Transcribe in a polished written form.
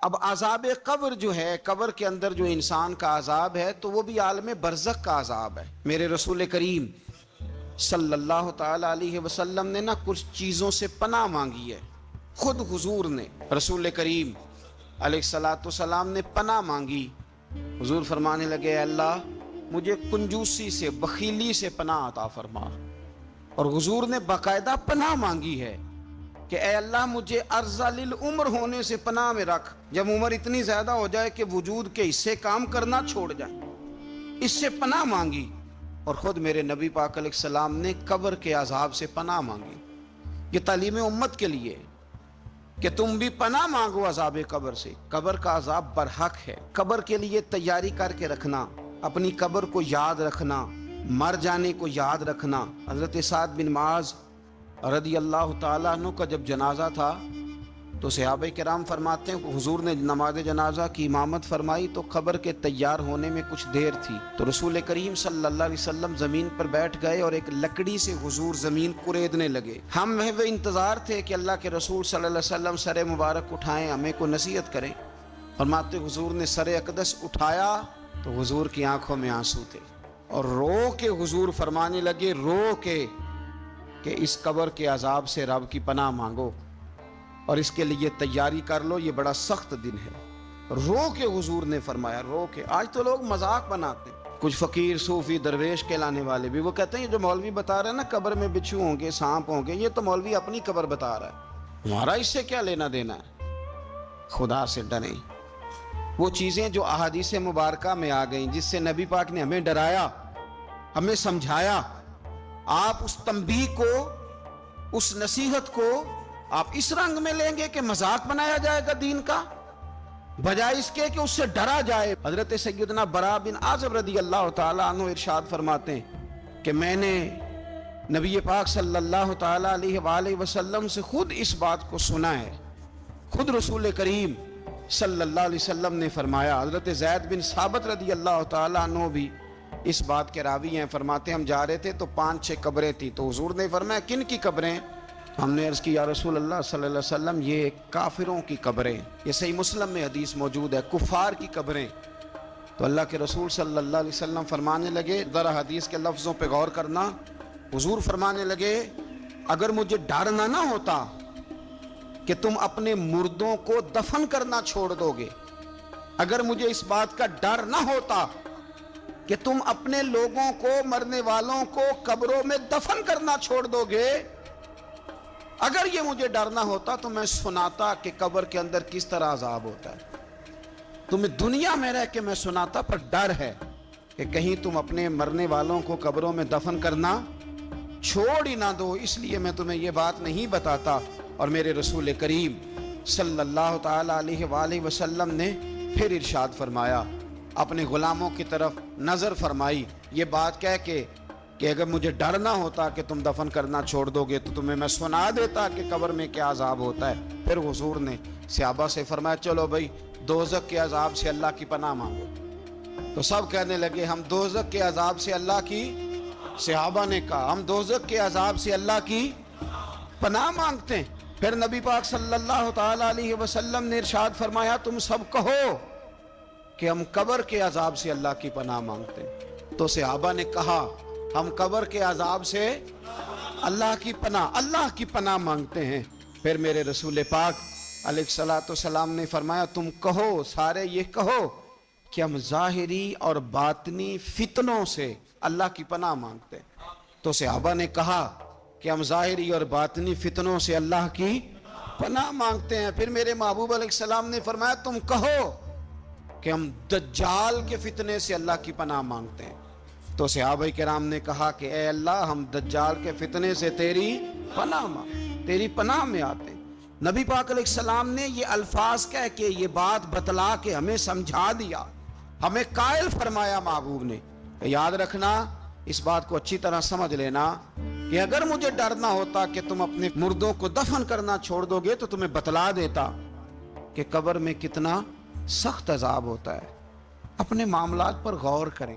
اب عذاب قبر جو ہے، قبر کے اندر جو انسان کا عذاب ہے تو وہ بھی عالم برزخ کا عذاب ہے۔ میرے رسول کریم صلی اللہ تعالی علیہ وسلم نے نا کچھ چیزوں سے پناہ مانگی ہے، خود حضور نے، رسول کریم علیہ الصلوۃ والسلام نے پناہ مانگی۔ حضور فرمانے لگے اے اللہ مجھے کنجوسی سے، بخیلی سے پناہ عطا فرما، اور حضور نے باقاعدہ پناہ مانگی ہے کہ اے اللہ مجھے ارذل العمر ہونے سے پناہ میں رکھ، جب عمر اتنی زیادہ ہو جائے کہ وجود کے حصے کام کرنا چھوڑ جائیں، اس سے پناہ مانگی۔ اور خود میرے نبی پاک علیہ السلام نے قبر کے عذاب سے پناہ مانگی۔ یہ تعلیم امت کے لیے کہ تم بھی پناہ مانگو عذاب قبر سے۔ قبر کا عذاب برحق ہے، قبر کے لیے تیاری کر کے رکھنا، اپنی قبر کو یاد رکھنا، مر جانے کو یاد رکھنا۔ حضرت سعد بن معاذ رضی اللہ تعالیٰ عنہ کا جب جنازہ تھا تو صحابہ کرام فرماتے ہیں کہ حضور نے نماز جنازہ کی امامت فرمائی تو قبر کے تیار ہونے میں کچھ دیر تھی، تو رسول کریم صلی اللہ علیہ وسلم زمین پر بیٹھ گئے اور ایک لکڑی سے حضور زمین کوریدنے لگے۔ ہم وہ انتظار تھے کہ اللہ کے رسول صلی اللہ علیہ وسلم سر مبارک اٹھائیں، ہمیں کو نصیحت کریں۔ فرماتے حضور نے سر اقدس اٹھایا تو حضور کی آنکھوں میں آنسو تھے، اور رو کے حضور فرمانے لگے، رو کے کہ اس قبر کے عذاب سے رب کی پناہ مانگو اور اس کے لیے تیاری کر لو، یہ بڑا سخت دن ہے۔ رو کے حضور نے فرمایا، رو کے۔ آج تو لوگ مذاق بناتے ہیں، کچھ فقیر صوفی درویش کہلانے والے بھی، وہ کہتے ہیں یہ جو مولوی بتا رہا ہے نا قبر میں بچھو ہوں گے، سانپ ہوں گے، یہ تو مولوی اپنی قبر بتا رہا ہے، ہمارا اس سے کیا لینا دینا ہے۔ خدا سے ڈریں۔ وہ چیزیں جو احادیث مبارکہ میں آ گئیں، جس سے نبی پاک نے ہمیں ڈرایا، ہمیں سمجھایا، آپ اس تنبیہ کو، اس نصیحت کو آپ اس رنگ میں لیں گے کہ مذاق بنایا جائے گا دین کا، بجائے اس کے کہ اس سے ڈرا جائے۔ حضرت سیدنا براء بن عازب رضی اللہ تعالیٰ عنہ ارشاد فرماتے ہیں کہ میں نے نبی پاک صلی اللہ تعالیٰ علیہ وآلہ وسلم سے خود اس بات کو سنا ہے، خود رسول کریم صلی اللہ علیہ وسلم نے فرمایا۔ حضرت زید بن ثابت رضی اللہ تعالیٰ عنہ بھی اس بات کے راوی ہیں، فرماتے ہم جا رہے تھے تو 5-6 قبریں تھیں، تو حضور نے فرمایا کن کی قبریں؟ ہم نے عرض کی یا رسول اللہ صلی اللہ علیہ وسلم یہ کافروں کی قبریں، یہ صحیح مسلم میں حدیث موجود ہے، کفار کی قبریں۔ تو اللہ کے رسول صلی اللہ علیہ وسلم فرمانے لگے، ذرا حدیث کے لفظوں پہ غور کرنا، حضور فرمانے لگے اگر مجھے ڈر نہ ہوتا کہ تم اپنے مردوں کو دفن کرنا چھوڑ دو گے، اگر مجھے اس بات کا ڈر نہ ہوتا کہ تم اپنے لوگوں کو، مرنے والوں کو قبروں میں دفن کرنا چھوڑ دو گے، اگر یہ مجھے ڈر نہ ہوتا تو میں سناتا کہ قبر کے اندر کس طرح عذاب ہوتا ہے۔ تمہیں دنیا میں رہ کے میں سناتا، پر ڈر ہے کہ کہیں تم اپنے مرنے والوں کو قبروں میں دفن کرنا چھوڑ ہی نہ دو، اس لیے میں تمہیں یہ بات نہیں بتاتا۔ اور میرے رسول کریم صلی اللہ تعالی علیہ وآلہ وسلم نے پھر ارشاد فرمایا، اپنے غلاموں کی طرف نظر فرمائی، یہ بات کہہ کے کہ اگر مجھے ڈر نہ ہوتا کہ تم دفن کرنا چھوڑ دو گے تو تمہیں میں سنا دیتا کہ قبر میں کیا عذاب ہوتا ہے۔ پھر حضور نے صحابہ سے فرمایا چلو بھائی دوزخ کے عذاب سے اللہ کی پناہ مانگو، تو سب کہنے لگے ہم دوزخ کے عذاب سے اللہ کی، صحابہ نے کہا ہم دوزخ کے عذاب سے اللہ کی پناہ مانگتے ہیں۔ پھر نبی پاک صلی اللہ تعالی علیہ وسلم نے ارشاد فرمایا تم سب کہو کہ ہم قبر کے عذاب سے اللہ کی پناہ مانگتے ہیں۔ تو صحابہ نے کہا ہم قبر کے عذاب سے اللہ کی پناہ مانگتے ہیں۔ پھر میرے رسول پاک علیہ الصلوۃ والسلام نے فرمایا تم کہو، سارے یہ کہو کہ ہم ظاہری اور باطنی فتنوں سے اللہ کی پناہ مانگتے ہیں۔ تو صحابہ نے کہا کہ ہم ظاہری اور باطنی فتنوں سے اللہ کی پناہ مانگتے ہیں۔ پھر میرے محبوب علیہ السلام نے فرمایا تم کہو کہ ہم دجال کے فتنے سے اللہ کی پناہ مانگتے ہیں۔ تو صحابہ کرام نے کہا کہ اے اللہ ہم دجال کے فتنے سے تیری پناہ مانگ، تیری پناہ میں آتے ہیں۔ نبی پاک علیہ السلام نے یہ الفاظ کہہ کے، یہ بات بتلا کے ہمیں سمجھا دیا، ہمیں قائل فرمایا محبوب نے۔ یاد رکھنا، اس بات کو اچھی طرح سمجھ لینا کہ اگر مجھے ڈر نہ ہوتا کہ تم اپنے مردوں کو دفن کرنا چھوڑ دو گے تو تمہیں بتلا دیتا کہ قبر میں کتنا سخت عذاب ہوتا ہے۔ اپنے معاملات پر غور کریں۔